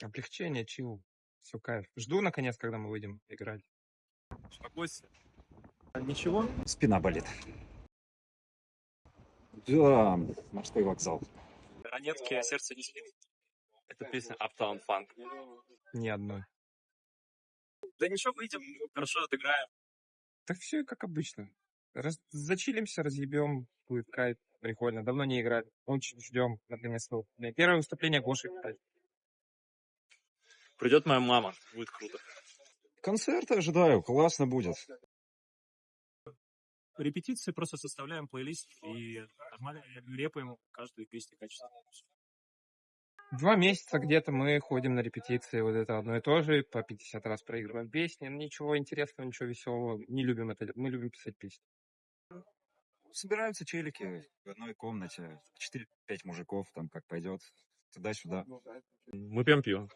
Облегчение, чил. Все кайф. Жду, наконец, когда мы выйдем играть. Успокойся. Ничего? Спина болит. Да, морской вокзал. Ранетки, сердце не спит. Это песня Uptown Funk. Ни одной. Да ничего, выйдем, хорошо отыграем. Так все как обычно. Зачилимся, разъебем, будет кайф. Прикольно. Давно не играли. Очень ждем, наконец-то. Первое выступление Гоши, кстати. Придет моя мама, будет круто. Концерты ожидаю, классно будет. Репетиции просто составляем плейлист и нормально репаем каждую песню качественно. 2 месяца где-то мы ходим на репетиции, вот это одно и то же, по 50 раз проигрываем песни. Ничего интересного, ничего веселого. Не любим это, мы любим писать песни. Собираются челики в одной комнате. 4-5 мужиков, там как пойдет. Туда-сюда. Мы пьем пиво.